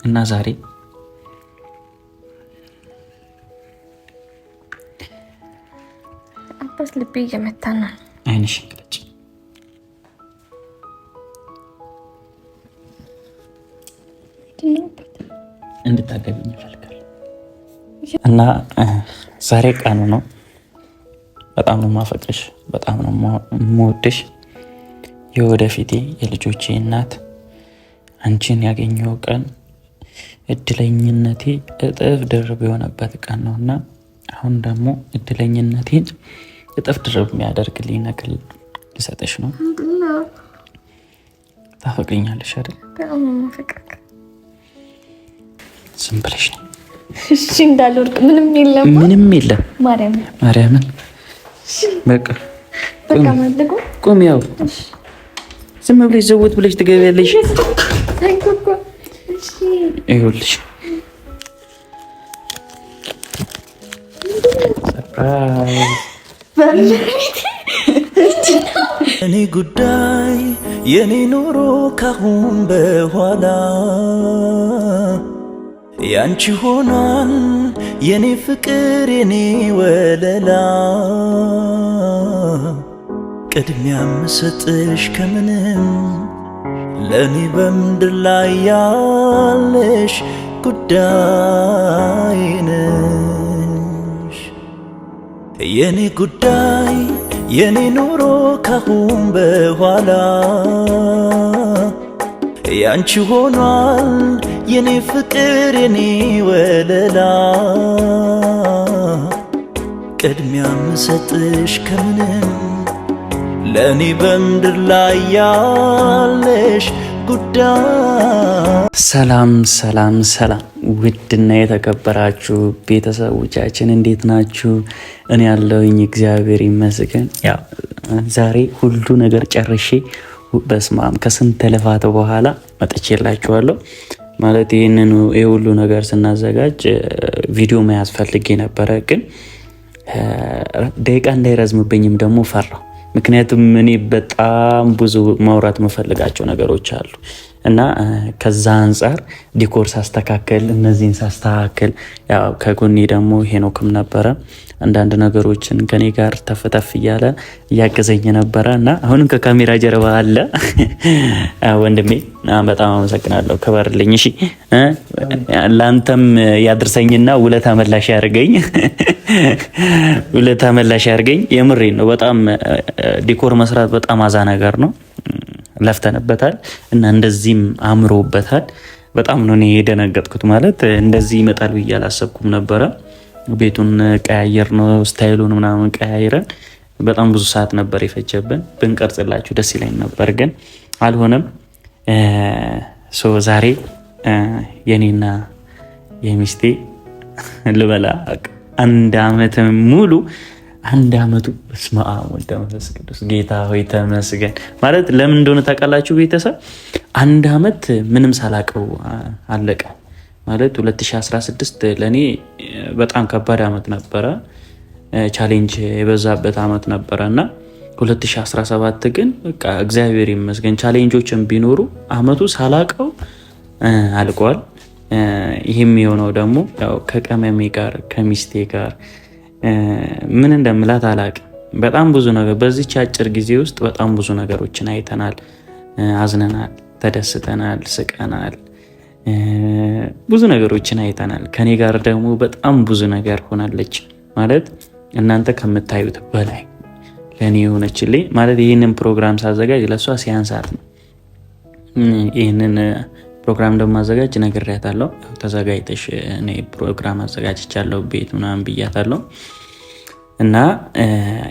እና ዛሬ አባስ ልቤ እየመታ ነው። አይንሽን ግለጭ። እንድታገቢኝ እፈልጋለሁ እና ዛሬ ቀኑ ነው። በጣም ነው የማፈቅርሽ፣ በጣም ነው የምወድሽ። የወደፊቴ የልጆቼ እናት አንቺን ያገኘው ቀን እድለኝነቴ እጥፍ ድርብ የሆነበት ቀን ነው እና አሁን ደግሞ እድለኝነቴን እጥፍ ድርብ የሚያደርግልኝ ነገር ልሰጥሽ ነው። ታፈቅኛለሽ አይደል? ዝም ብለሽ ነው። እሺ እንዳልወርቅ ምንም የለም፣ ምንም የለም። ማርያምን በቃ ማድረጉ ቁም። ያው ዝም ብለሽ ዘውት ብለሽ ትገቢያለሽ። ይኸውልሽ እኔ ጉዳይ የኔ ኑሮ ካሁን በኋላ ያንቺ ሆኗል የኔ ፍቅር የኔ ወለላ ቅድሚያ ምሰጥሽ ከምንም ለኔ በምድር ላይ ያለሽ ጉዳይ ነሽ። የኔ ጉዳይ የኔ ኑሮ ካሁን በኋላ ያንቺ ሆኗል የኔ ፍቅር የኔ ወለላ ቅድሚያ ምሰጥሽ ከምንም ለኔ በምድር ላይ ያለሽ ጉዳይ። ሰላም ሰላም ሰላም! ውድና የተከበራችሁ ቤተሰቦቻችን እንዴት ናችሁ? እኔ ያለሁኝ እግዚአብሔር ይመስገን። ያው ዛሬ ሁሉ ነገር ጨርሼ በስማም ከስንት ልፋት በኋላ መጥቼላችኋለሁ። ማለት ይህንን የሁሉ ነገር ስናዘጋጅ ቪዲዮ መያዝ ፈልጌ ነበረ፣ ግን ደቂቃ እንዳይረዝምብኝም ደግሞ ፈራው። ምክንያቱም እኔ በጣም ብዙ ማውራት መፈልጋቸው ነገሮች አሉ እና ከዛ አንጻር ዲኮር ሳስተካከል እነዚህን ሳስተካከል ያው ከጎኔ ደግሞ ሄኖክም ነበረ አንዳንድ ነገሮችን ከኔ ጋር ተፈተፍ እያለ እያገዘኝ ነበረ እና አሁንም ከካሜራ ጀርባ አለ ወንድሜ። በጣም አመሰግናለሁ፣ ክበርልኝ። እሺ ላንተም ያድርሰኝና ውለታ መላሽ ያርገኝ፣ ውለታ መላሽ ያርገኝ። የምሬን ነው። በጣም ዲኮር መስራት በጣም አዛ ነገር ነው። ለፍተንበታል እና እንደዚህም አምሮበታል። በጣም ነው እኔ የደነገጥኩት። ማለት እንደዚህ ይመጣል ብዬ አላሰብኩም ነበረ። ቤቱን ቀያየር ነው ስታይሉን ምናምን ቀያይረን በጣም ብዙ ሰዓት ነበር የፈጀብን። ብንቀርጽላችሁ ደስ ይለኝ ነበር ግን አልሆነም። ዛሬ የኔና የሚስቴ ልበላ አንድ አመት ሙሉ አንድ አመቱ በስመ አብ ወወልድ ወመንፈስ ቅዱስ ጌታ ሆይ ተመስገን። ማለት ለምን እንደሆነ ታውቃላችሁ ቤተሰብ? አንድ አመት ምንም ሳላቀው አለቀ። ማለት 2016 ለኔ በጣም ከባድ አመት ነበረ፣ ቻሌንጅ የበዛበት አመት ነበረ እና 2017 ግን በቃ እግዚአብሔር ይመስገን ቻሌንጆችን ቢኖሩ አመቱ ሳላቀው አልቋል። ይህም የሆነው ደግሞ ያው ከቀመሜ ጋር ከሚስቴ ጋር ምን እንደምላት አላቅም። በጣም ብዙ ነገር በዚች አጭር ጊዜ ውስጥ በጣም ብዙ ነገሮችን አይተናል፣ አዝነናል፣ ተደስተናል፣ ስቀናል፣ ብዙ ነገሮችን አይተናል። ከኔ ጋር ደግሞ በጣም ብዙ ነገር ሆናለች። ማለት እናንተ ከምታዩት በላይ ለኔ የሆነችልኝ። ማለት ይህንን ፕሮግራም ሳዘጋጅ ለሷ ሲያንሳት ነው። ይህንን ፕሮግራም እንደማዘጋጅ ነግሬያታለሁ። ተዘጋጅተሽ እኔ ፕሮግራም አዘጋጅቻለሁ ቤት ምናምን ብያታለሁ። እና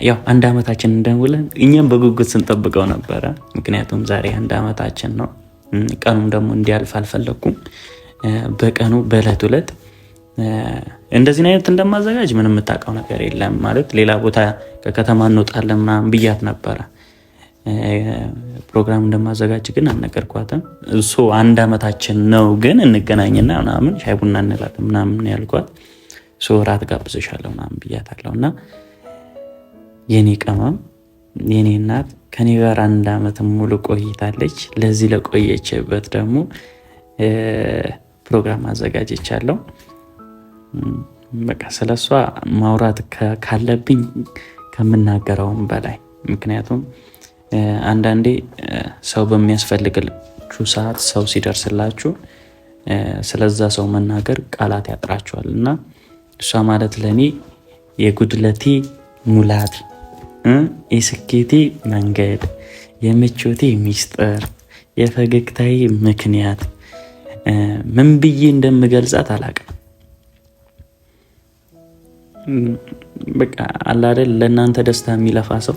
ያው አንድ አመታችን እንደውለን እኛም በጉጉት ስንጠብቀው ነበረ። ምክንያቱም ዛሬ አንድ አመታችን ነው። ቀኑም ደግሞ እንዲያልፍ አልፈለኩም። በቀኑ በዕለት ዕለት እንደዚህ አይነት እንደማዘጋጅ ምንም የምታውቀው ነገር የለም። ማለት ሌላ ቦታ ከከተማ እንወጣለን ምናምን ብያት ነበረ። ፕሮግራም እንደማዘጋጅ ግን አልነገርኳትም። እሱ አንድ አመታችን ነው ግን እንገናኝና ምናምን ሻይ ቡና እንላለን ምናምን ያልኳት። ራት ጋብዝሻለሁ ምናምን ብያታለሁ። እና የኔ ቀማም የኔ እናት ከኔ ጋር አንድ አመት ሙሉ ቆይታለች። ለዚህ ለቆየችበት ደግሞ ፕሮግራም አዘጋጅቻለሁ። በቃ ስለሷ ማውራት ካለብኝ ከምናገረውም በላይ ምክንያቱም አንዳንዴ ሰው በሚያስፈልግላችሁ ሰዓት ሰው ሲደርስላችሁ ስለዛ ሰው መናገር ቃላት ያጥራችኋል እና እሷ ማለት ለኔ የጉድለቴ ሙላት፣ የስኬቴ መንገድ፣ የምቾቴ ሚስጥር፣ የፈገግታዬ ምክንያት ምን ብዬ እንደምገልጻት አላውቅም። በቃ አለ አይደል ለእናንተ ደስታ የሚለፋ ሰው፣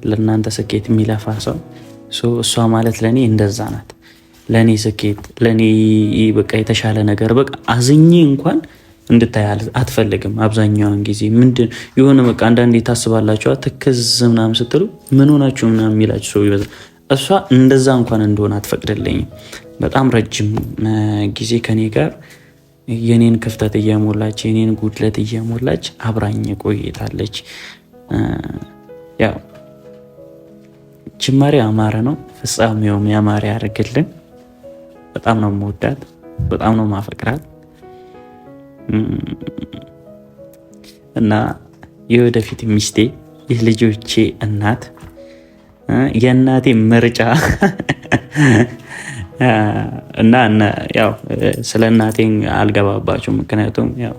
ለእናንተ ስኬት የሚለፋ ሰው እሷ ማለት ለኔ እንደዛ ናት። ለኔ ስኬት፣ ለኔ በቃ የተሻለ ነገር በቃ አዝኜ እንኳን እንድታይ አትፈልግም። አብዛኛውን ጊዜ ምንድን የሆነ በቃ አንዳንዴ ታስባላችሁ ትክዝ ምናምን ስትሉ ምን ሆናችሁ ምናምን የሚላችሁ ሰው ይበዛል። እሷ እንደዛ እንኳን እንደሆነ አትፈቅድልኝም። በጣም ረጅም ጊዜ ከኔ ጋር የኔን ክፍተት እየሞላች የኔን ጉድለት እየሞላች አብራኝ ቆይታለች። ያው ጅማሬ አማረ ነው፣ ፍጻሜውም ያማረ ያደርግልን። በጣም ነው የምወዳት፣ በጣም ነው ማፈቅራት እና የወደፊት ሚስቴ፣ የልጆቼ እናት፣ የእናቴ ምርጫ እና ያው ስለ እናቴ አልገባባችሁ ምክንያቱም ያው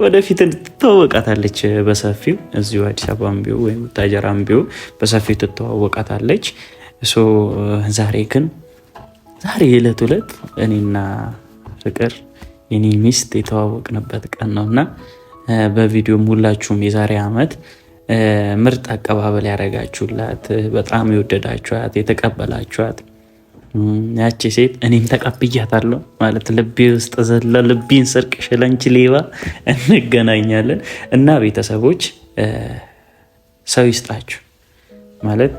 ወደፊት ትተዋወቃታለች በሰፊው እዚሁ አዲስ አበባም ቢሆን ወይም ታጀራም ቢሆን በሰፊው ትተዋወቃታለች። ዛሬ ዕለት እኔና ፍቅር የኔ ሚስት የተዋወቅንበት ቀን ነውና በቪዲዮም ሁላችሁም የዛሬ ዓመት ምርጥ አቀባበል ያደረጋችሁላት፣ በጣም የወደዳችኋት፣ የተቀበላችኋት ያቺ ሴት እኔም ተቀብያታለሁ ማለት ልቤ ውስጥ ዘላ ልቤን ሰርቅሽ ለአንቺ ሌባ እንገናኛለን። እና ቤተሰቦች ሰው ይስጣችሁ ማለት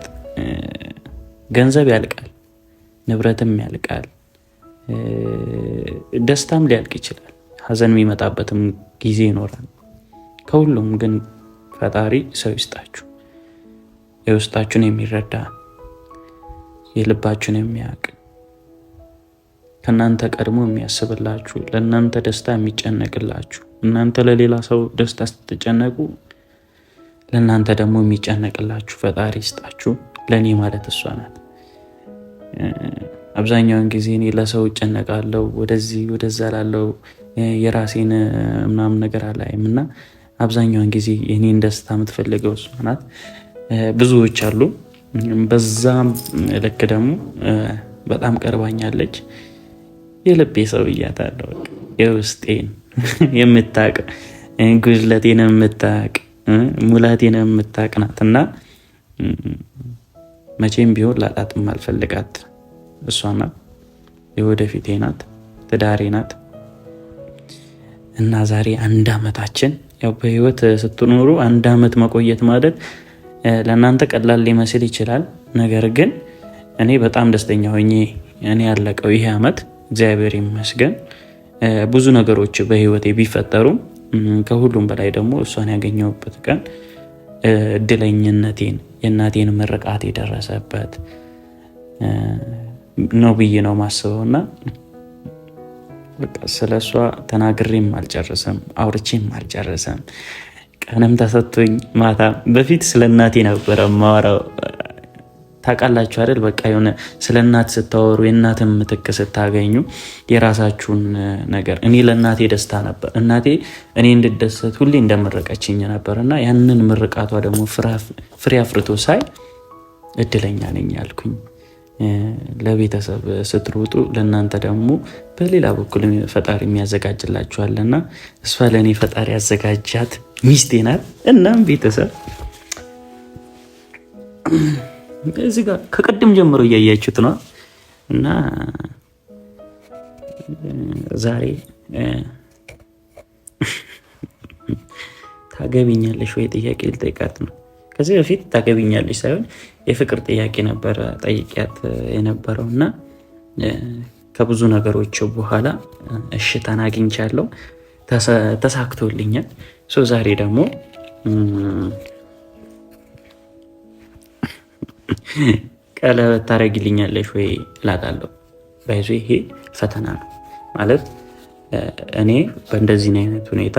ገንዘብ ያልቃል፣ ንብረትም ያልቃል፣ ደስታም ሊያልቅ ይችላል፣ ሀዘን የሚመጣበትም ጊዜ ይኖራል። ከሁሉም ግን ፈጣሪ ሰው ይስጣችሁ፣ የውስጣችሁን የሚረዳ የልባችሁን የሚያውቅ ከእናንተ ቀድሞ የሚያስብላችሁ፣ ለእናንተ ደስታ የሚጨነቅላችሁ። እናንተ ለሌላ ሰው ደስታ ስትጨነቁ ለእናንተ ደግሞ የሚጨነቅላችሁ ፈጣሪ ይስጣችሁ። ለእኔ ማለት እሷ ናት። አብዛኛውን ጊዜ እኔ ለሰው እጨነቃለሁ፣ ወደዚህ ወደዛ ላለው የራሴን ምናምን ነገር አላይም እና አብዛኛውን ጊዜ የኔን ደስታ የምትፈልገው እሷ ናት። ብዙዎች አሉ፣ በዛም ልክ ደግሞ በጣም ቀርባኛለች። የልቤ ሰው ብያታለሁ። የውስጤን የምታቅ ጉድለቴን የምታቅ ሙላቴን የምታቅ ናት እና መቼም ቢሆን ላጣትም አልፈልጋት። እሷ ናት፣ የወደፊቴ ናት፣ ትዳሬ ናት እና ዛሬ 1 ዓመታችን። ያው በህይወት ስትኖሩ 1 ዓመት መቆየት ማለት ለእናንተ ቀላል ሊመስል ይችላል። ነገር ግን እኔ በጣም ደስተኛ ሆኜ እኔ ያለቀው ይሄ ዓመት እግዚአብሔር ይመስገን። ብዙ ነገሮች በህይወቴ ቢፈጠሩም ከሁሉም በላይ ደግሞ እሷን ያገኘሁበት ቀን እድለኝነቴን የእናቴን ምርቃት የደረሰበት ነው ብዬ ነው ማስበው እና በቃ ስለ እሷ ተናግሬም አልጨርሰም፣ አውርቼም አልጨርሰም። ቀንም ተሰጥቶኝ ማታ በፊት ስለ እናቴ ነበረ ማወራው። ታውቃላችሁ አይደል? በቃ የሆነ ስለ እናት ስታወሩ የእናትን ምትክ ስታገኙ የራሳችሁን ነገር። እኔ ለእናቴ ደስታ ነበር፣ እናቴ እኔ እንድደሰት ሁሌ እንደመረቀችኝ ነበር እና ያንን ምርቃቷ ደግሞ ፍሬ አፍርቶ ሳይ እድለኛ ነኝ ያልኩኝ። ለቤተሰብ ስትሮጡ ለእናንተ ደግሞ በሌላ በኩል ፈጣሪ የሚያዘጋጅላችኋልና እሷ ለእኔ ፈጣሪ ያዘጋጃት ሚስቴ ናት። እናም ቤተሰብ እዚህ ጋር ከቀድም ጀምሮ እያያችሁት ነው እና ዛሬ ታገቢኛለሽ ወይ ጥያቄ ልጠይቃት ነው። ከዚህ በፊት ታገቢኛለሽ ሳይሆን የፍቅር ጥያቄ ነበረ ጠይቂያት የነበረው እና ከብዙ ነገሮች በኋላ እሽታን አግኝቻለሁ፣ ተሳክቶልኛል። ዛሬ ደግሞ ቀለበት ታረጊልኛለሽ ወይ እላታለሁ። ባይዞ ይሄ ፈተና ነው ማለት እኔ በእንደዚህ አይነት ሁኔታ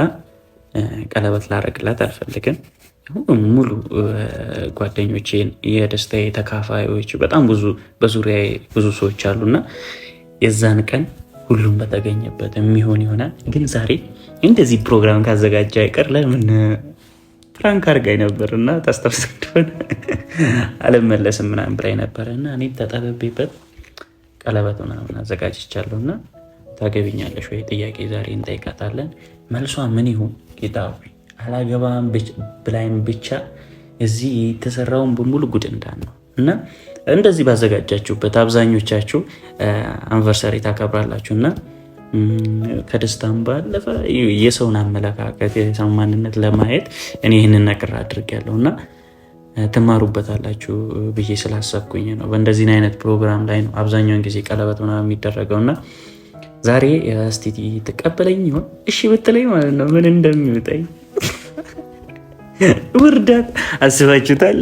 ቀለበት ላረግላት አልፈልግም። ሙሉ ጓደኞቼን የደስታዬ ተካፋዮች በጣም ብዙ በዙሪያዬ ብዙ ሰዎች አሉና የዛን ቀን ሁሉም በተገኘበት የሚሆን ይሆናል። ግን ዛሬ እንደዚህ ፕሮግራም ካዘጋጀ አይቀር ለምን ፍራንክ አድርጋኝ ነበርና ታስታውስ እንደሆነ አልመለስም ምናምን ብላኝ ነበርና እኔም ተጠበቤበት ቀለበት ምናምን አዘጋጅቻለሁና ታገቢኛለሽ ወይ ጥያቄ ዛሬ እንጠይቃታለን። መልሷ ምን ይሁን ጌታ ሆይ አላገባም ብላይም ብቻ እዚህ የተሰራውን በሙሉ ጉድ እንዳነው እና እንደዚህ ባዘጋጃችሁበት አብዛኞቻችሁ አንቨርሰሪ ታከብራላችሁ እና ከደስታም ባለፈ የሰውን አመለካከት የሰውን ማንነት ለማየት እኔ ይህንን ነገር አድርጌያለሁ እና ትማሩበታላችሁ ብዬ ስላሰብኩኝ ነው። በእንደዚህ አይነት ፕሮግራም ላይ ነው አብዛኛውን ጊዜ ቀለበት ምናምን የሚደረገውና ዛሬ እስቲ ትቀበለኝ ይሆን? እሺ ብትለኝ ማለት ነው ምን እንደሚውጠኝ ውርዳት አስባችሁታል?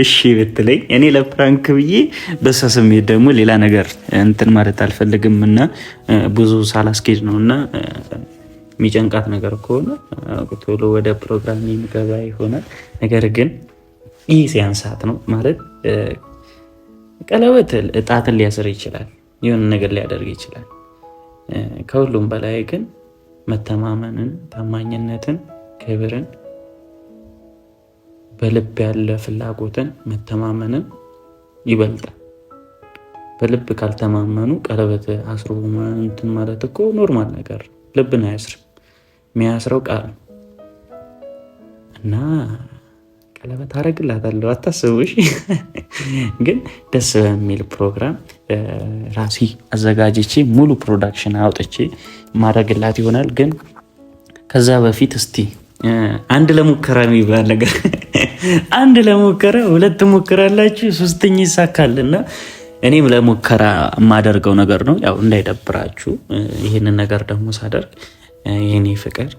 እሺ ብትለኝ እኔ ለፕራንክ ብዬ በሷ ስሜት ደግሞ ሌላ ነገር እንትን ማለት አልፈልግም እና ብዙ ሳላስኬድ ነው እና የሚጨንቃት ነገር ከሆነ ቶሎ ወደ ፕሮግራም የሚገባ ይሆናል። ነገር ግን ይህ ሲያንሳት ነው ማለት ቀለበት ጣትን ሊያስር ይችላል፣ የሆነ ነገር ሊያደርግ ይችላል። ከሁሉም በላይ ግን መተማመንን፣ ታማኝነትን፣ ክብርን፣ በልብ ያለ ፍላጎትን መተማመንን ይበልጣል። በልብ ካልተማመኑ ቀለበት አስሮ እንትን ማለት እኮ ኖርማል ነገር ልብን አያስርም። የሚያስረው ቃል እና ቀለበት አረግላታለሁ አታስቡሽ። ግን ደስ በሚል ፕሮግራም ራሴ አዘጋጅቼ ሙሉ ፕሮዳክሽን አውጥቼ ማድረግላት ይሆናል። ግን ከዛ በፊት እስቲ አንድ ለሙከራ የሚባል ነገር አንድ ለሙከራ ሁለት ሙከራላችሁ ሶስተኛ ይሳካልና እኔም ለሙከራ የማደርገው ነገር ነው። ያው እንዳይደብራችሁ ይሄንን ነገር ደግሞ ሳደርግ የኔ ፍቅር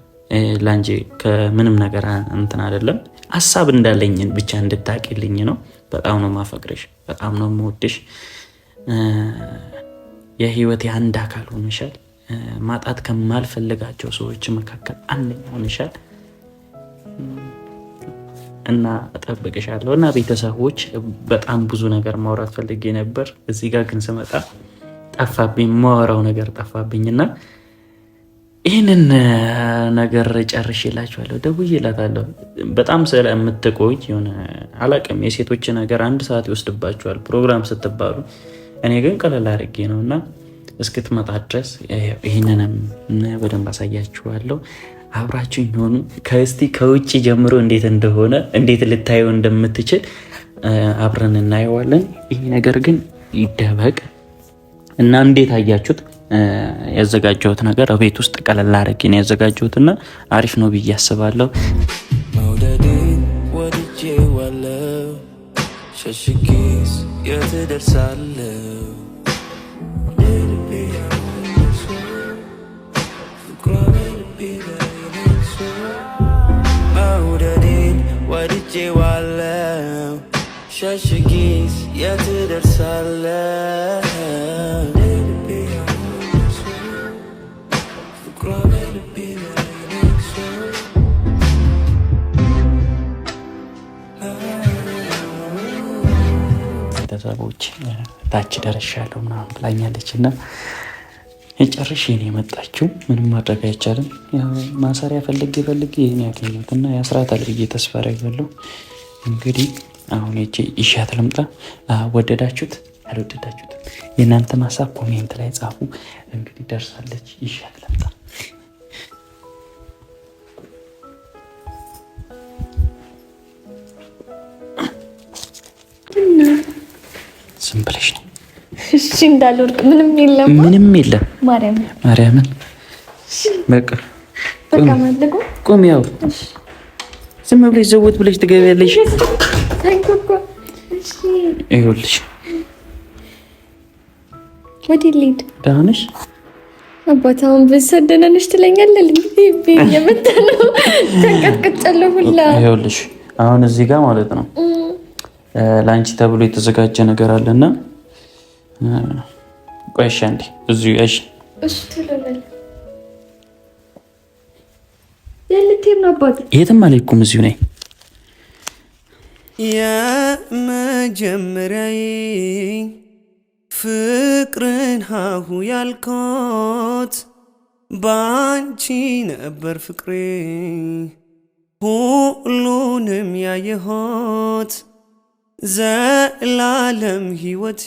ላንጂ ከምንም ነገር እንትን አይደለም ሐሳብ እንዳለኝ ብቻ እንድታቂልኝ ነው። በጣም ነው ማፈቅርሽ፣ በጣም ነው የምወድሽ። የህይወቴ አንድ አካል ሆነሻል። ማጣት ከማልፈልጋቸው ሰዎች መካከል አንደኛው ሆነሻል እና እጠብቅሻለሁ። እና ቤተሰቦች በጣም ብዙ ነገር ማውራት ፈልጌ ነበር። እዚህ ጋር ግን ስመጣ ጠፋብኝ፣ ማወራው ነገር ጠፋብኝና ይህንን ነገር ጨርሼላችኋለሁ። ደውዬላታለሁ። በጣም ስለምትቆይ የሆነ አላቅም የሴቶች ነገር አንድ ሰዓት ይወስድባችኋል ፕሮግራም ስትባሉ። እኔ ግን ቀለል አድርጌ ነው እና እስክትመጣ ድረስ ይህንንም በደንብ አሳያችኋለሁ። አብራችሁኝ ሆኑ። ከእስቲ ከውጭ ጀምሮ እንዴት እንደሆነ እንዴት ልታየው እንደምትችል አብረን እናየዋለን። ይህ ነገር ግን ይደበቅ እና እንዴት አያችሁት? ያዘጋጀሁት ነገር ቤት ውስጥ ቀለል አድርጌ ነው ያዘጋጀሁትና አሪፍ ነው ብዬ አስባለሁ። መውደዴን ወድጄዋለሁ፣ ሸሽጌስ የት እደርሳለሁ? መውደዴን ወድጄዋለሁ፣ ሸሽጌስ የት እደርሳለሁ? ቤተሰቦች ታች ደርሻለሁ ምናምን ብላኛለች እና ጨርሼ ነው የመጣችው። ምንም ማድረግ አይቻልም። ማሰሪያ ፈልጌ ይህን ያገኘሁት እና ያስራታል ብዬ ተስፋ አደርጋለሁ። እንግዲህ አሁን ሄጄ ይሻት ልምጣ። ወደዳችሁት አልወደዳችሁትም የእናንተን ሀሳብ ኮሜንት ላይ ጻፉ። እንግዲህ ደርሳለች፣ ይሻት ልምጣ። ዝም ብለሽ ነው እሺ እንዳልወርቅ ምንም የለም፣ ምንም የለም። ማርያምን በቃ ማለቁ ቁም። ያው ዝም ብለሽ ዘወት ብለሽ ትገቢያለሽ። ይኸውልሽ ወዲህ ልሂድ። ደህና ነሽ? አባታውን ብትሰደነ ነሽ ትለኛለህ። ልቤ የመጣ ነው ተንቀጥቅጫለሁ ሁላ። ይኸውልሽ አሁን እዚህ ጋር ማለት ነው ለአንቺ ተብሎ የተዘጋጀ ነገር አለና ቆይ እሺ አንዴ እዚሁ እሺ እሺ ትለበል የልትም ነበር የትም አልሄድኩም እዚሁ ነኝ የመጀመሪያዬ ፍቅርን ሀሁ ያልኮት ባንቺ ነበር ፍቅሬ ሁሉንም ያየሆት ዘላለም ሕይወቴ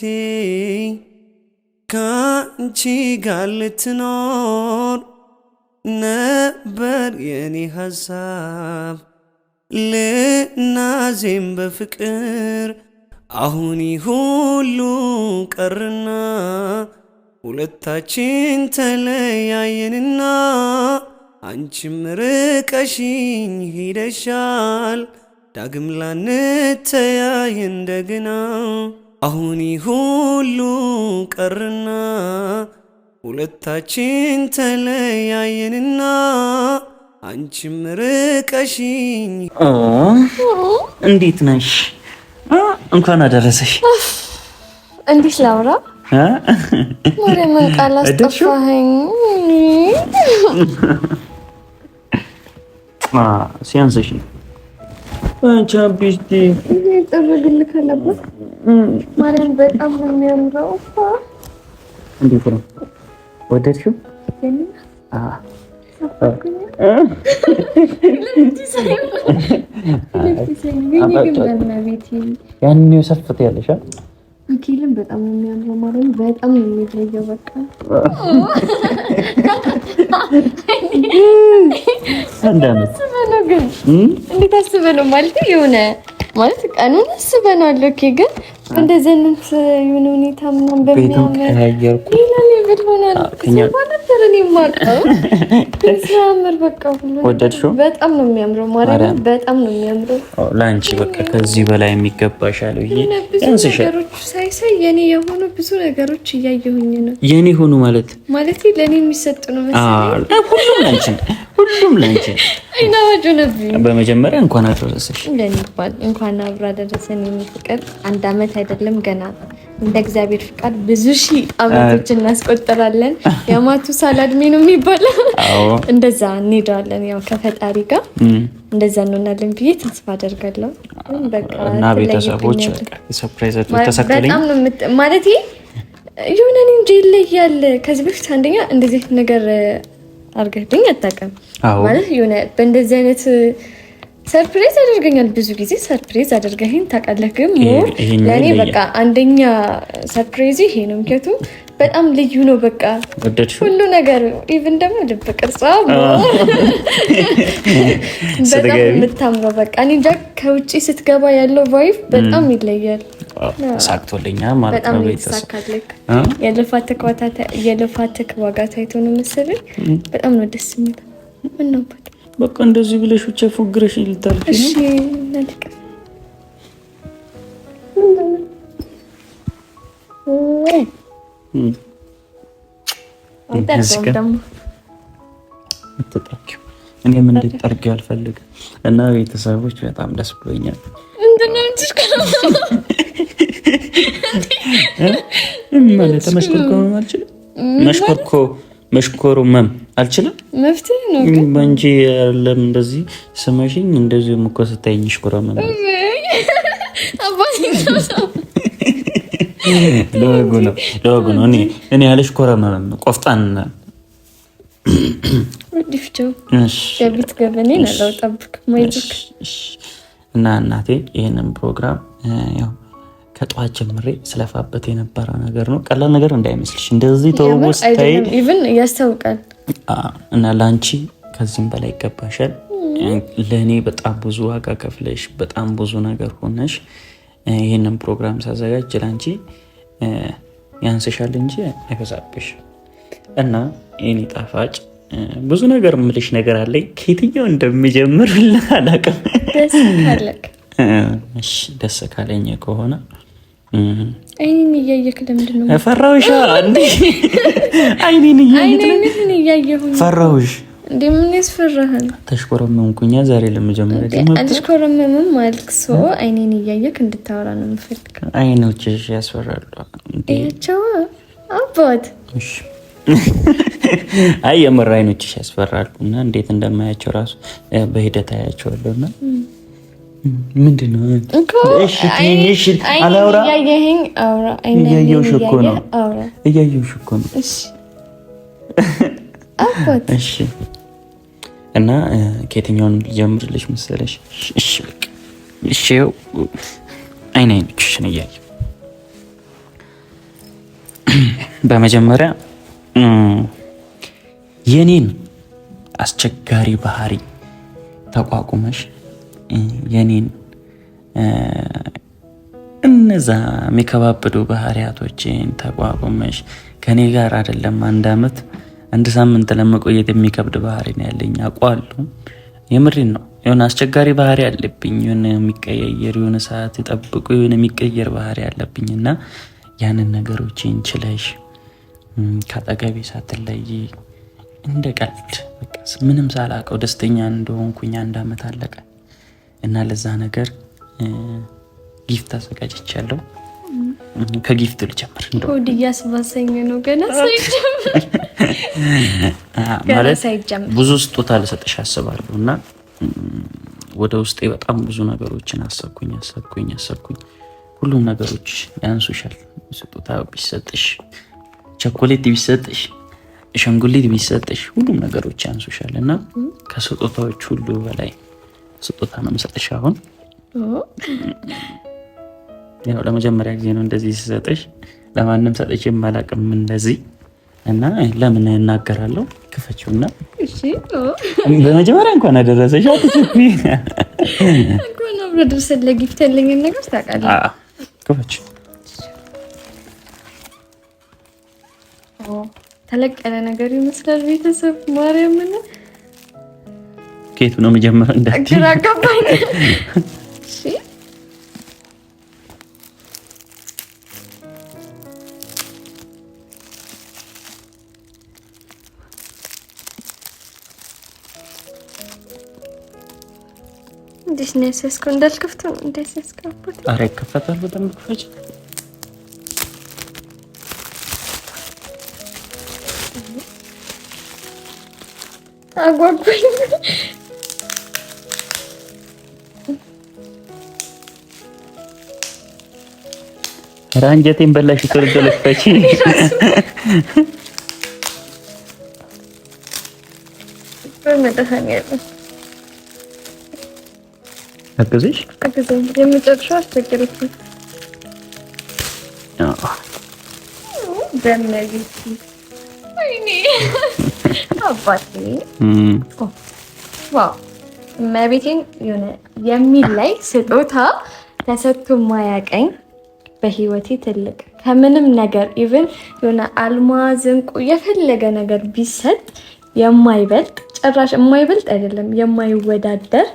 ካንቺ ጋር ልትኖር ነበር የኔ ሐሳብ ልናዜም በፍቅር አሁን ሁሉ ቀርና ሁለታችን ተለያየንና አንቺም ርቀሽኝ ሄደሻል ዳግም ላንተያይ እንደገና አሁን ሁሉ ቀርና ሁለታችን ተለያየንና አንቺም ርቀሽኝ እንዴት ነሽ እንኳን አደረሰሽ እንዴት ላውራ ምን ቃል አስጠፋኸኝ ሲያንስሽ አንቺ አብስቲ ጥርግልክ አለበት ማርያም በጣም ነው የሚያምረው እንዴት ነው ወደድሽው ያንኔው ሰፍት ያለሽ አኪልም በጣም ነው የሚያምረው ማርያም በጣም ነው የሚለየው በቃ አንዳንድ እንዴት አስበህ ነው ማለት የሆነ ማለት ቀኑን አስበናል ኦኬ ግን እንደዚህ አይነት የሆነ ሁኔታ ምናምን በሚያምር ሌላ ሌቭል ሆኗል ነበር እኔ የማውቀው ሲያምር በቃ ሁሉ ወደድሽው በጣም ነው የሚያምረው ማርያም በጣም ነው የሚያምረው ለአንቺ በቃ ከዚህ በላይ የሚገባሻል ብዬ ነገሮች ሳይሳይ የኔ የሆኑ ብዙ ነገሮች እያየሁኝ ነው የኔ ሆኑ ማለት ለኔ የሚሰጡ ነው መሰለኝ ሁሉም ላንቺ አይና ወጆነብኝ በመጀመሪያ እንኳን አደረሰሽ እንኳን አብራ ደረሰን የሚፍቀር አንድ አመት አይደለም ገና እንደ እግዚአብሔር ፍቃድ ብዙ ሺህ አመቶች እናስቆጥራለን ያማቱ ሳላድሜ ነው የሚባለው እንደዛ እንሄዳለን ያው ከፈጣሪ ጋር እንደዛ እንሆናለን ብዬ ተስፋ አደርጋለሁ በቃ እና ቤተሰቦች በቃ ሰርፕራይዝ ተሰክተልኝ በጣም ነው ማለት የሆነ እንጂ ይለያል ከዚህ በፊት አንደኛ እንደዚህ ነገር አርገህልኝ አታውቅም ማለት የሆነ በእንደዚህ አይነት ሰርፕራይዝ አድርገኛል ብዙ ጊዜ ሰርፕራይዝ አድርገህኝ ታውቃለህ ግን ለኔ በቃ አንደኛ ሰርፕራይዝ ይሄ ነው ምክንያቱም በጣም ልዩ ነው በቃ ሁሉ ነገር ኢቭን ደግሞ ልብ ቅርጿ በጣም የምታምረው በቃ እኔ እንጃ ከውጪ ስትገባ ያለው ቫይብ በጣም ይለያል ሳክቶልኛል ማለት ነው ቤተሰብ የልፋትህ ዋጋ ታይቶ ነው መሰለኝ በጣም ነው ደስ የሚለው ምን ነው በቃ እንደዚህ ብለሽ ብቻ ፎግረሽ ልታልፊ ነው እሺ ነልቀ እኔ ምን እንድትጠርጊው አልፈልግም እና ቤተሰቦች በጣም ደስ ብሎኛል ማለት ተመስኮርኮ አልችልም መሽኮሩ አልችልም መፍትሄ ነው ግን እንጂ ያለም እንደዚህ ስመሽኝ እንደዚህ እኮ ስታይኝ ሽኮራመም አባቴ ለወጉ ነው እኔ ያለሽ ኮራመም ቆፍጣን ወዲፍቸው ዳዊት ገበኔ ነው ጠብቅ ማይዝክ እና እናቴ ይሄንን ፕሮግራም ያው ከጧት ጀምሬ ስለፋበት የነበረ ነገር ነው ቀላል ነገር እንዳይመስልሽ እንደዚህ ተወስታይ ኢቭን ያስተውቃል እና ላንቺ ከዚህም በላይ ይገባሻል ለኔ በጣም ብዙ ዋጋ ከፍለሽ በጣም ብዙ ነገር ሆነሽ ይሄንን ፕሮግራም ሳዘጋጅ ላንቺ ያንስሻል እንጂ አይበዛብሽ እና የኔ ጣፋጭ ብዙ ነገር ምልሽ ነገር አለኝ ከየትኛው እንደምጀምር አላውቅም እሺ ደስ ካለኝ ከሆነ አይኔን እያየክ ለምንድን ነው ፈራውሽ እንዴ አይኔን እያየሁ ፈራውሽ እንዴ ምን ያስፈራሃል ተሽኮረመምኩኛ ዛሬ ለመጀመሪያ ደግሞ ተሽኮረመምም ማለት ሰው አይኔን እያየክ እንድታወራ ነው የምፈልገው አይኖችሽ ያስፈራሉ እያቸው አባት እሺ አይ የምር አይኖችሽ ያስፈራሉ እና እንዴት እንደማያቸው ራሱ በሂደት አያቸዋለሁና ምንድነው? እሺ ትንሽ አላውራ ያየኸኝ አውራ እያየሁሽ እኮ ነው እያየሁሽ እኮ ነው። እሺ አባት እሺ እና ከየትኛውን ልጀምርልሽ መሰለሽ? እሺ በቃ እሺ አይኖችሽን እያየሁ በመጀመሪያ የኔን አስቸጋሪ ባህሪ ተቋቁመሽ የኔን እነዛ የሚከባበዱ ባህሪያቶችን ተቋቁመሽ ከኔ ጋር አይደለም 1 አመት 1 ሳምንት ለመቆየት የሚከብድ ባህሪ ነው ያለኝ አውቃለሁ። የምሬን ነው። የሆነ አስቸጋሪ ባህሪ አለብኝ። የሆነ የሚቀየር የሆነ ሰዓት ተጠብቆ የሆነ የሚቀየር ባህሪ አለብኝና ያንን ነገሮችን ችለሽ ካጠገቤ ሳትለይ እንደ ቀልድ በቃ ምንም ሳላውቀው ደስተኛ እንደሆንኩኝ 1 አመት አለቀ እና ለዛ ነገር ጊፍት አዘጋጅቻለሁ። ከጊፍት ልጀምር እንደው ወዲ ያስባሰኝ ነው ገና ሳይጀምር ብዙ ስጦታ ልሰጥሽ አስባለሁ እና ወደ ውስጤ በጣም ብዙ ነገሮችን አሰብኩኝ። ሁሉም ነገሮች ያንሱሻል። ስጦታ ቢሰጥሽ፣ ቸኮሌት ቢሰጥሽ፣ ሸንጉሊት ቢሰጥሽ ሁሉም ነገሮች ያንሱሻል እና ከስጦታዎች ሁሉ በላይ ስጦታ ነው የምሰጥሽ። አሁን ያው ለመጀመሪያ ጊዜ ነው እንደዚህ ሲሰጥሽ። ለማንም ሰጥቼ የማላውቅም እንደዚህ እና ለምን እናገራለሁ? ክፈችውና እሺ በመጀመሪያ እንኳን አደረሰሽ አትችይ እንኳን አብሮ ድረስ ለጊፍት ያለኝ ነገር ታውቃለህ። ክፈች። ተለቅ ያለ ነገር ይመስላል። ቤተሰብ ማርያምን ከየቱ ነው መጀመሪያ እንዳትይ ግራ ገባኝ። እሺ እንዴት ነው ያስከው? እንዳልከፍተው እንዴት ያስከፍተው? አረ ይከፈታል። በደንብ ክፈች። አጓጓኝ። አንጀቴን በላሽ። ቶሎ ክፈች። በመድኃኒዓለም ያለ አግዝሽ የመጨረሻው አስቸገረችኝ። በእናትህ ወይኔ አባቴ ዋው እመቤቴን የሆነ የሚል ላይ ስጦታ ተሰጥቶ ማያቀኝ በህይወቴ ትልቅ ከምንም ነገር ኢቭን የሆነ አልማዝ እንቁ የፈለገ ነገር ቢሰጥ የማይበልጥ ጭራሽ የማይበልጥ አይደለም የማይወዳደር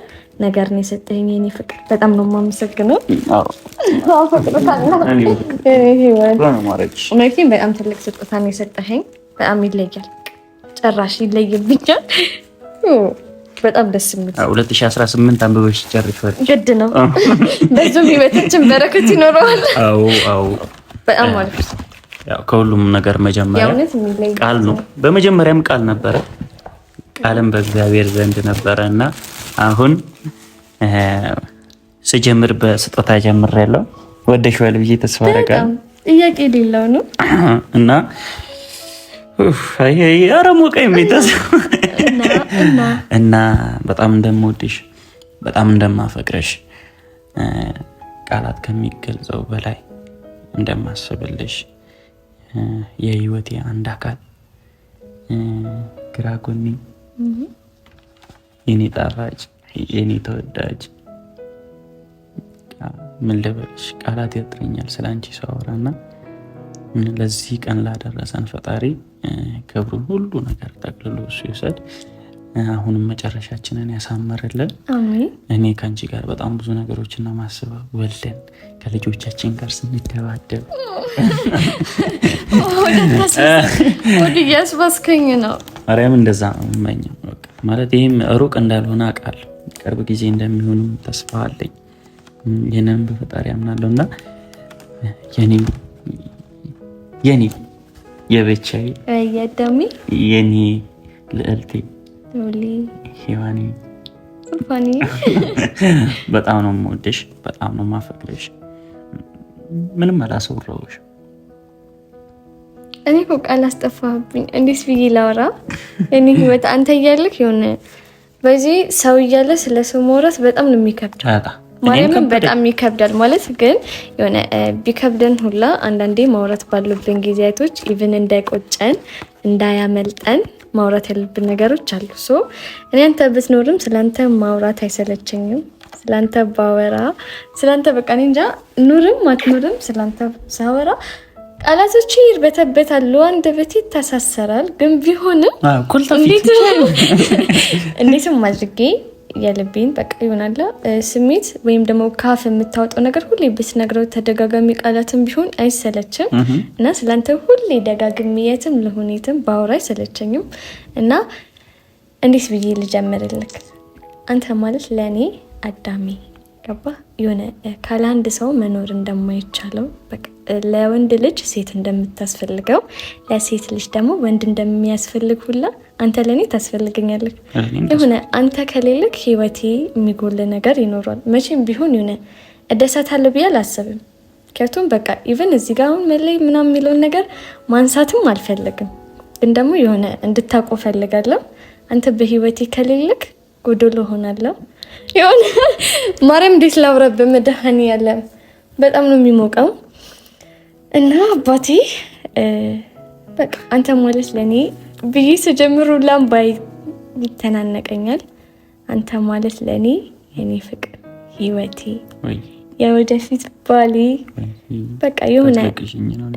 ነገር ነው የሰጠኸኝ የኔ ፍቅር። በጣም ነው የማመሰግነው። እውነቴን በጣም ትልቅ ስጦታ ነው የሰጠኸኝ። በጣም ይለያል፣ ጭራሽ ይለይብኛል። በጣም ደስ የሚል 2018 አንብበሽ ጨርሻለሽ። ግድ ነው በዚህም ህይወታችን በረከት ይኖረዋል። አዎ በጣም ማለት ያው ከሁሉም ነገር መጀመሪያ ቃል ነው። በመጀመሪያም ቃል ነበረ፣ ቃልም በእግዚአብሔር ዘንድ ነበረ እና አሁን ስጀምር በስጦታ ጀምሬያለሁ። ወደሽዋል ብዬ ተስፋ አደርጋለሁ። ጥያቄ የሌለው ነው እና ኧረ ሞቀኝ ቤተሰብ እና በጣም እንደምወድሽ በጣም እንደማፈቅረሽ ቃላት ከሚገልጸው በላይ እንደማስብልሽ የህይወቴ አንድ አካል ግራ ጎኔ የኔ ጣፋጭ የኔ ተወዳጅ ምን ልበልሽ ቃላት ያጥረኛል ስላንቺ ሳወራና ለዚህ ቀን ላደረሰን ፈጣሪ ክብሩን ሁሉ ነገር ጠቅልሎ እሱ ይውሰድ። አሁንም መጨረሻችንን ያሳምርልን። አሜን። እኔ ካንቺ ጋር በጣም ብዙ ነገሮችን ነው ማስበው። ወልደን ከልጆቻችን ጋር ስንደባደብ ወዲ ያስባስከኝ ነው። ማርያም እንደዛ ነው የምመኘው። ማለት ይሄም ሩቅ እንዳልሆነ አውቃለሁ። ቅርብ ጊዜ እንደሚሆንም ተስፋ አለኝ። ይሄንን በፈጣሪ አምናለሁና የኔ የብቻዬ የአዳሜ የኔ ልዕልቴ ሎሊ ሔዋኔ ፋኒ በጣም ነው የምወድሽ፣ በጣም ነው የማፈቅርሽ። ምንም አላሰውረውሽ። እኔ እኮ ቃል አስጠፋብኝ። እንዴት ብዬ ላወራ? እኔ ህይወት አንተ እያለህ የሆነ በዚህ ሰው እያለ ስለ ሰው ማውራት በጣም ነው የሚከብደው። ማርያምን በጣም ይከብዳል። ማለት ግን የሆነ ቢከብደን ሁላ አንዳንዴ ማውራት ባሉብን ጊዜያቶች ኢቭን እንዳይቆጨን እንዳያመልጠን ማውራት ያለብን ነገሮች አሉ። ሶ እኔ አንተ ብትኖርም ስላንተ ማውራት አይሰለቸኝም። ስላንተ ባወራ ስላንተ በቃ እኔ እንጃ ኑርም አትኑርም ስላንተ ሳወራ ቃላቶች ይርበተበታሉ፣ አንደበቴ ይተሳሰራል። ግን ቢሆንም እንዴትም አድርጌ የልቤን በቃ ይሆናል ስሜት ወይም ደግሞ ካፍ የምታወጣው ነገር ሁሌ ብትነግረው ተደጋጋሚ ቃላትም ቢሆን አይሰለችም እና ስላንተ ሁሌ ደጋግሜ የትም ለሁኔትም ባወራ አይሰለቸኝም። እና እንዴት ብዬ ልጀምርልክ? አንተ ማለት ለእኔ አዳሜ ገባ የሆነ ካለ አንድ ሰው መኖር እንደማይቻለው በቃ ለወንድ ልጅ ሴት እንደምታስፈልገው ለሴት ልጅ ደግሞ ወንድ እንደሚያስፈልግ ሁላ አንተ ለኔ ታስፈልገኛለህ። የሆነ አንተ ከሌለክ ህይወቴ የሚጎል ነገር ይኖራል። መቼም ቢሆን የሆነ እደሰታለሁ ብዬ አላስብም። ምክንያቱም በቃ ኢቭን እዚህ ጋር አሁን መለይ ምናምን የሚለውን ነገር ማንሳትም አልፈልግም። ግን ደግሞ የሆነ እንድታቆ ፈልጋለሁ። አንተ በህይወቴ ከሌለክ ጎዶሎ ሆናለሁ። የሆነ ማርያም እንዴት ላውራብ መድኃኔ ዓለም በጣም ነው የሚሞቀው። እና አባቴ በቃ አንተ ማለት ለኔ ብዬ ስጀምሩ ላምባይ ይተናነቀኛል። አንተ ማለት ለኔ የኔ ፍቅር ህይወቴ የወደፊት ባሌ በቃ የሆነ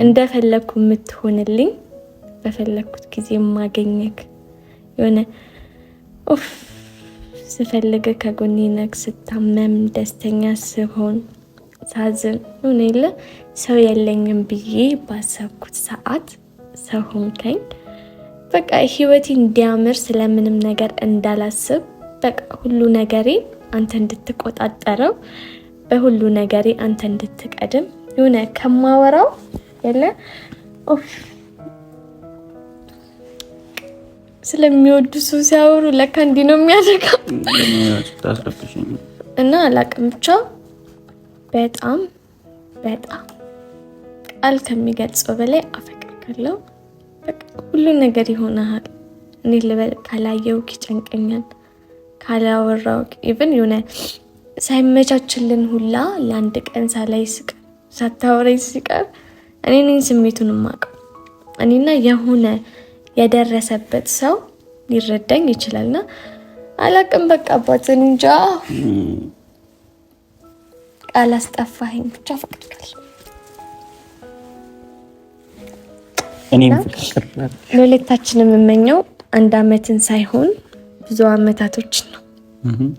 እንደፈለኩ የምትሆንልኝ በፈለኩት ጊዜ ማገኘክ የሆነ ስፈልግ ከጎኔ ነክ ስታመም ደስተኛ ስሆን ሳዝን ሆነ የለ ሰው የለኝም ብዬ ባሰብኩት ሰዓት ሰው ሆንከኝ። በቃ ህይወቴ እንዲያምር ስለምንም ነገር እንዳላስብ በቃ ሁሉ ነገሬ አንተ እንድትቆጣጠረው በሁሉ ነገሬ አንተ እንድትቀድም የሆነ ከማወራው የለ ስለሚወዱ ሰው ሲያወሩ ለካ እንዲህ ነው የሚያደርገው እና አላቅም ብቻ በጣም በጣም ቃል ከሚገልጸው በላይ አፈቅርካለሁ። በቃ ሁሉ ነገር ይሆናል። እኔ ልበል ካላየው ይጨንቀኛል፣ ካላወራው ኢቭን የሆነ ሳይመቻችልን ሁላ ለአንድ ቀን ሳላይስቅ ሳታወራኝ ሲቀር እኔ ነኝ ስሜቱን የማውቀው። እኔና የሆነ የደረሰበት ሰው ሊረዳኝ ይችላልና አላቅም በቃ አባትን እንጃ ቃል አስጠፋኸኝ። ብቻ ፈቅድካለሁ። እኔም ፈቅድካለሁ። ለሁለታችን የምመኘው አንድ አመትን ሳይሆን ብዙ አመታቶችን ነው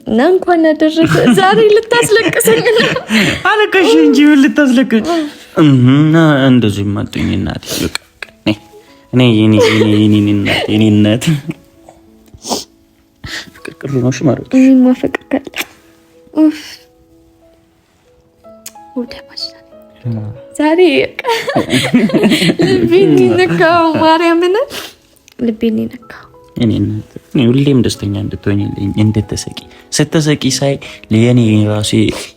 እና እንኳን አደረሰ። ዛሬ ልታስለቅሰኝ ነው። አለቀሽ እንጂ ልታስለቅሽ እና እንደዚህ ማጥኝ እናት ይልቅ እኔ የኔ እናት ፍቅር ነው ሽማሮች እኔም ማፈቅርካለሁ። ዛሬ ልቤን ነካው። ማርያምን ልቤን ነካው። እኔ ሁሌም ደስተኛ እንድትሆኝልኝ እንድትሰቂ ስትሰቂ ሳይ ለኔ ራሴ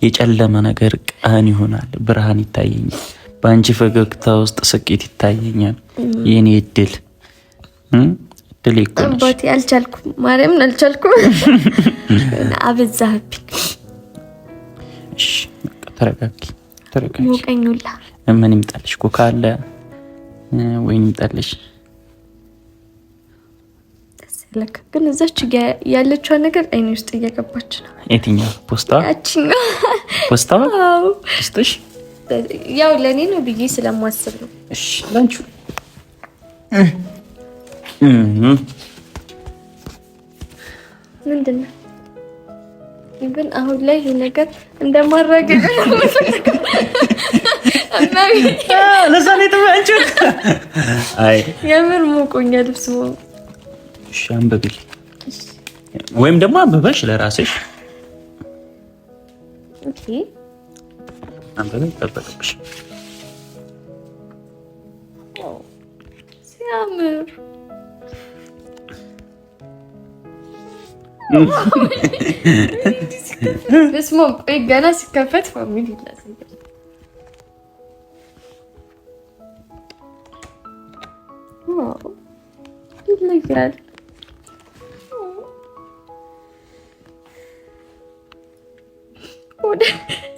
የጨለመ ነገር ቀን ይሆናል፣ ብርሃን ይታየኛል። በአንቺ ፈገግታ ውስጥ ስኬት ይታየኛል። የኔ እድል ይቆናል። አባቴ አልቻልኩም፣ ማርያምን አልቻልኩም። አበዛህብኝ። እሺ ተረጋጊ። ሞቀኙላ ምን ይምጣልሽ? ኮካ አለ ወይን ይምጣልሽ? ለካ ግን እዛች ያለችው ነገር አይኔ ውስጥ እየገባች ነው። የትኛው ፖስታ? ያቺኛው ፖስታ? አዎ ፖስታሽ ያው ለኔ ነው ብዬ ስለማስብ ነው። እሺ ላንቺ ምንድነው? ግን አሁን ላይ ይሄ ነገር እንደማረጋገጥ ለዛ ላይ ተባንቹ አይ የምር ሞቆኛል ልብስ ነው። እሺ አንብቢል ወይም ደግሞ አንብበሽ ለራስሽ ኦኬ አንብበሽ ተጠቅሽ ያምር በስመ አብ ገና ሲከፈት ፋሚሊ ይላል። ይለያል።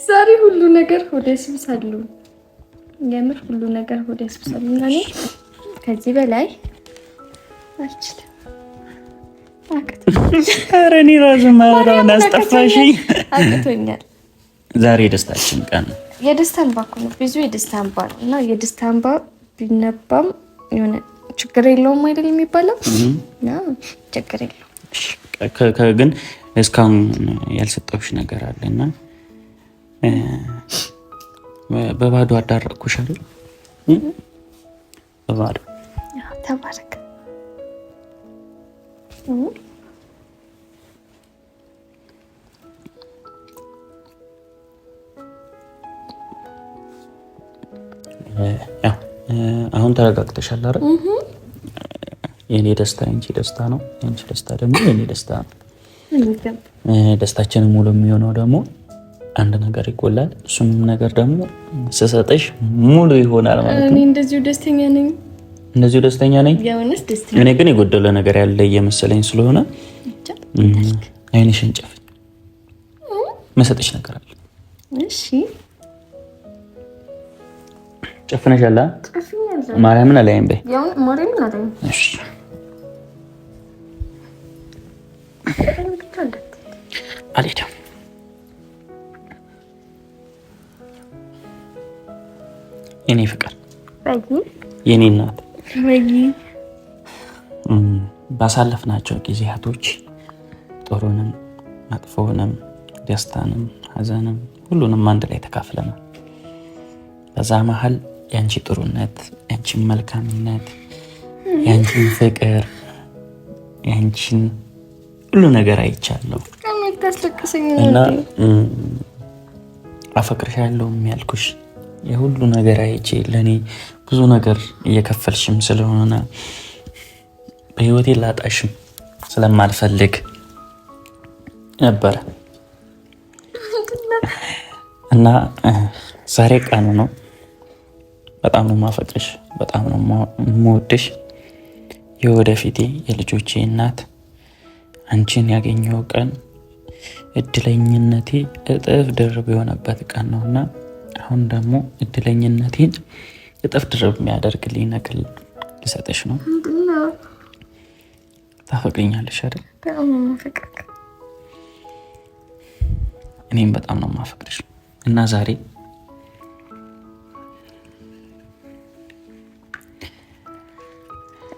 ዛሬ ሁሉ ነገር ሆዴ ያስብሳሉ። የምር ሁሉ ነገር ሆዴ ያስብሳሉ። እና እኔ ከዚህ በላይ አልችልም። ኧረ እኔ እራሱ ማውራውን አስጠፋሽኝ። አቅቶኛል። ዛሬ የደስታችን ቀን ነው። የደስታ እንባ እኮ ነው። ብዙ የደስታ እንባ ነው እና የደስታ እንባ ቢነባም የሆነ ችግር የለውም አይደል የሚባለው? ችግር የለውም። ግን እስካሁን ያልሰጠሁሽ ነገር አለና በባዶ አዳረቅኩሽ አይደል? በባዶ ተባረክ። አሁን ተረጋግተሻል አይደል? የኔ ደስታ የአንቺ ደስታ ነው፣ የአንቺ ደስታ ደግሞ የኔ ደስታ ነው። ደስታችንን ሙሉ የሚሆነው ደግሞ አንድ ነገር ይጎላል። እሱም ነገር ደግሞ ስሰጥሽ ሙሉ ይሆናል ማለት ነው። እንደዚሁ ደስተኛ ነኝ፣ እንደዚሁ ደስተኛ ነኝ። እኔ ግን የጎደለ ነገር ያለ እየመሰለኝ ስለሆነ አይንሽን ጨፍኝ። መሰጥሽ ነገር አለ። እሺ ጨፍነሻል? ማርያምን አላየም በይ። ማርያምን አላየም። እሺ አልሄድም። የኔ ፍቅር፣ የኔ እናት፣ ባሳለፍናቸው ጊዜያቶች ጥሩንም መጥፎንም ደስታንም ሐዘንም ሁሉንም አንድ ላይ ተካፍለናል። በዛ መሀል ያንቺ ጥሩነት፣ ያንቺን መልካምነት፣ ያንቺን ፍቅር፣ ያንቺን ሁሉ ነገር አይቻለሁ እና አፈቅርሻለሁ የሚያልኩሽ የሁሉ ነገር አይቼ ለኔ ብዙ ነገር እየከፈልሽም ስለሆነ በህይወቴ ላጣሽም ስለማልፈልግ ነበረ እና ዛሬ ቀኑ ነው። በጣም ነው ማፈቅርሽ፣ በጣም ነው የምወድሽ። የወደፊቴ የልጆቼ እናት አንቺን ያገኘው ቀን እድለኝነቴ እጥፍ ድርብ የሆነበት ቀን ነውና አሁን ደግሞ እድለኝነቴን እጥፍ ድርብ የሚያደርግልኝ ነገር ልሰጥሽ ነው። ታፈቅሪኛለሽ አይደል? እኔም በጣም ነው ማፈቅርሽ እና ዛሬ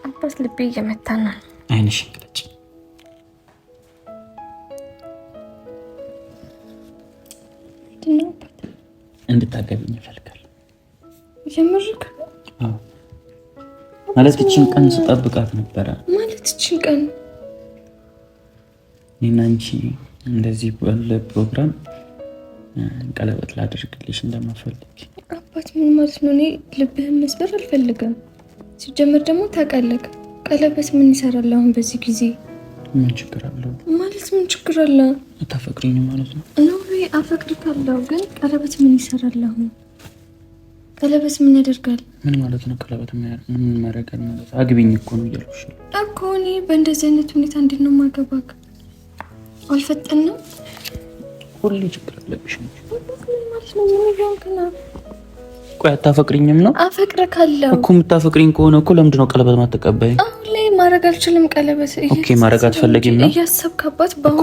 አባስ ልቤ እየመታ ነው። አይንሽን ግለጭ። እንድታገቢኝ እፈልጋለሁ። የምርክ ማለት እቺን ቀን ስጠብቃት ነበረ። ማለት እቺን ቀን እኔና አንቺ እንደዚህ ባለ ፕሮግራም ቀለበት ላደርግልሽ እንደማፈልግ። አባት ምን ማለት ነው? እኔ ልብህን መስበር አልፈልግም። ሲጀመር ደግሞ ታውቃለህ፣ ቀለበት ምን ይሰራል አሁን በዚህ ጊዜ? ምን ችግር አለው? ማለት ምን ችግር አለ? አታፈቅሪኝ ማለት ነው? ነው አፈቅርካለሁ፣ ግን ቀለበት ምን ይሰራል አሁን? ቀለበት ምን ያደርጋል? ምን ማለት ነው? ቀለበት ምን ያደርጋል ማለት? አግቢኝ እኮ ነው እያልኩሽ እኮ። እኔ በእንደዚህ አይነት ሁኔታ እንዴት ነው የማገባክ? አልፈጠንም። ሁሌ ችግር አለብሽ እንጂ ማለት ነው። ምን ይሆንክ ነው? ቆይ አታፈቅሪኝም ነው? አፈቅርካለሁ እኮ። የምታፈቅሪኝ ከሆነ እኮ ለምንድን ነው ቀለበት ማትቀበይ? አሁን ላይ ማድረግ አልችልም ቀለበት። ኦኬ ማድረግ አትፈልጊም ነው? እያሰብካባት እኮ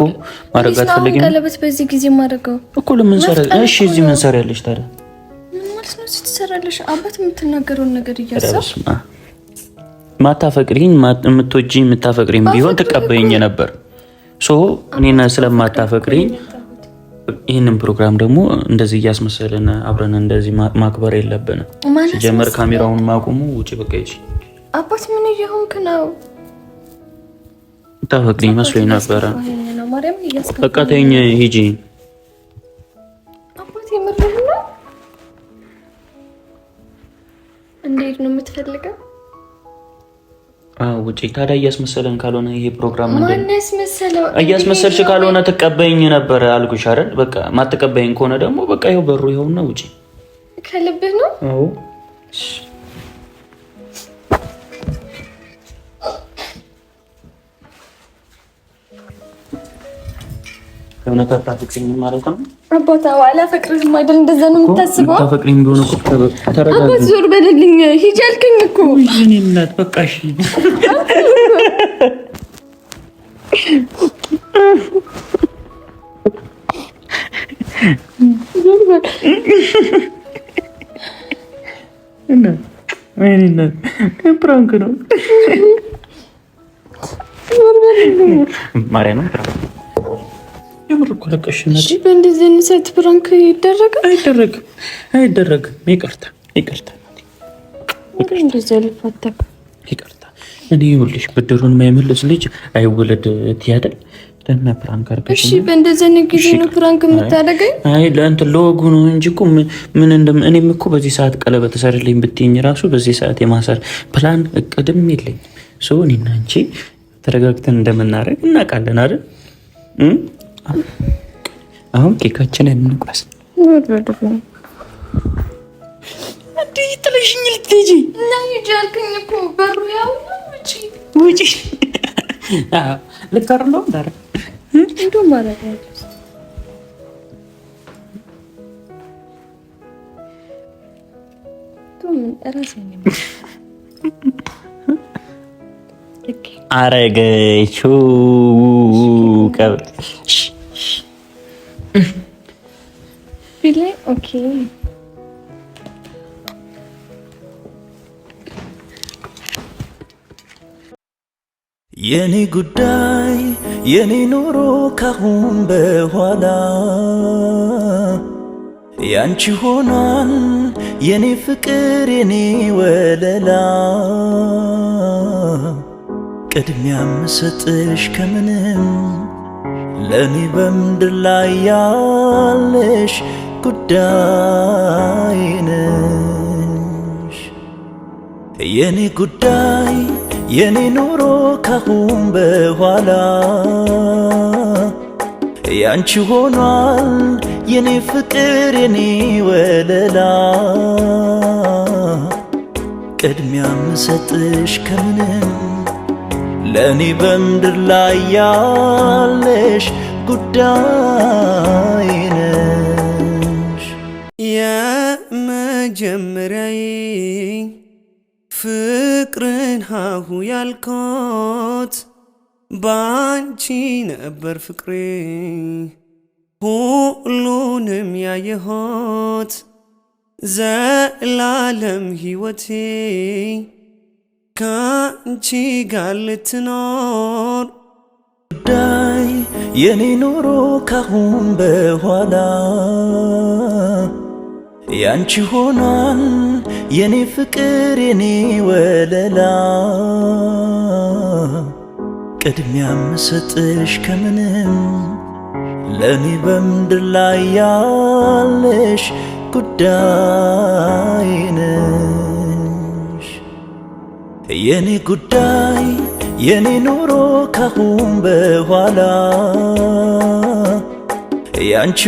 ማድረግ አትፈልጊም ቀለበት በዚህ ጊዜ ማድረገው እኮ። ለምን ሰራ? እሺ እዚህ ምን ሰራለሽ ታዲያ? ምን ማለት ነው ስትሰራለሽ? አባት የምትናገረውን ነገር እያሰብሽ ማታፈቅሪኝ የምትወጂኝ የምታፈቅሪኝ ቢሆን ትቀበይኝ ነበር። ሶ እኔና ስለማታፈቅሪኝ ይህንን ፕሮግራም ደግሞ እንደዚህ እያስመሰልን አብረን እንደዚህ ማክበር የለብንም። ሲጀመር ካሜራውን ማቆሙ ውጪ በቃ ይቺ አባት ምን እየሆንክ ነው? ታፈቅሪኝ መስሎኝ ነበረ። በቃ ተይኝ ሂጂ። አባት የምርህ ነው? እንዴት ነው የምትፈልገው? ውጪ ታዲያ እያስመሰለን ካልሆነ ይሄ ፕሮግራም ማን ያስመሰለው? እያስመሰልሽ ካልሆነ ትቀበይኝ ነበር አልኩሽ አይደል? በቃ ማትቀበይኝ ከሆነ ደግሞ በቃ ይኸው በሩ ይኸውና ውጪ። ከልብህ ነው? አዎ የሆነ ታፍቅሪኝ ማለት ነው። አባታ ዋላ ፈቅርህም አይደል? እንደዛ ነው የምታስበው? ታፍቅሪኝ ቢሆን እኮ ተረጋጋ። አባ ዞር በልልኝ። ሂጅ አልከኝ እኮ። እኔ እናት በቃ እሺ። ዞር በል እና እኔ እናት ፕራንክ ነው። ዞር በልልኝ ማርያም ነው። የምር እኮ ለቀሽነት። እሺ በእንደዚህ አይነት ሰዓት ፕራንክ ይደረጋል? አይደረግም። ይቅርታ እንደዚህ አልፋታም። ይቅርታ። እኔ ይኸውልሽ ብድሩን የማይመልስ ልጅ አይወለድ ትያደል ለና ፕራንክ አድርገሽ። እሺ በእንደዚህ አይነት ጊዜ ነው ፕራንክ የምታደርገኝ? አይ ለአንተ ለወጉ ነው እንጂ እኮ ምን እኔም እኮ በዚህ ሰዓት ቀለበት ሰርልኝ ብትይኝ ራሱ በዚህ ሰዓት የማሰር ፕላን እቅድም የለኝም። ሶ እኔና አንቺ ተረጋግተን እንደምናደርግ እናውቃለን አይደል? አሁን ኬካችንን እንቁረስ። እንዴ ጥለሽኝ ልትሄጂ? እና ሂጂ አልከኝ እኮ በሩ ያው ውጪ። ልቀር ነው ዳር እንደው ማለት ነው። አረገችው ቀብሽ ቢላይ ኦኬ። የኔ ጉዳይ የኔ ኑሮ ካሁን በኋላ ያንቺ ሆኗል የኔ ፍቅር የኔ ወለላ ቅድሚያ ምሰጥሽ ከምንም ለኔ በምድር ላይ ያለሽ ጉዳይ ነሽ። የኔ ጉዳይ የኔ ኑሮ ካሁን በኋላ ያንቺ ሆኗል የኔ ፍቅር የኔ ወለላ ቅድሚያ ምሰጥሽ ከምንም ለኔ በምድር ላይ ያለሽ ጉዳይ ነሽ። የመጀመሪያዬ ፍቅርን ሀሁ ያልኮት ባንቺ ነበር ፍቅሬ ሁሉንም ያየሆት ዘላለም ሕይወቴ ካንቺ ጋር ልትኖር ጉዳይ የኔ ኑሮ ካሁን በኋላ ያንቺ ሆኗል የኔ ፍቅር የኔ ወለላ ቅድሚያ ምሰጥሽ ከምንም ለኔ በምድር ላይ ያለሽ ጉዳይ ነሽ። የኔ ጉዳይ የኔ ኑሮ ካሁን በኋላ ያንቺ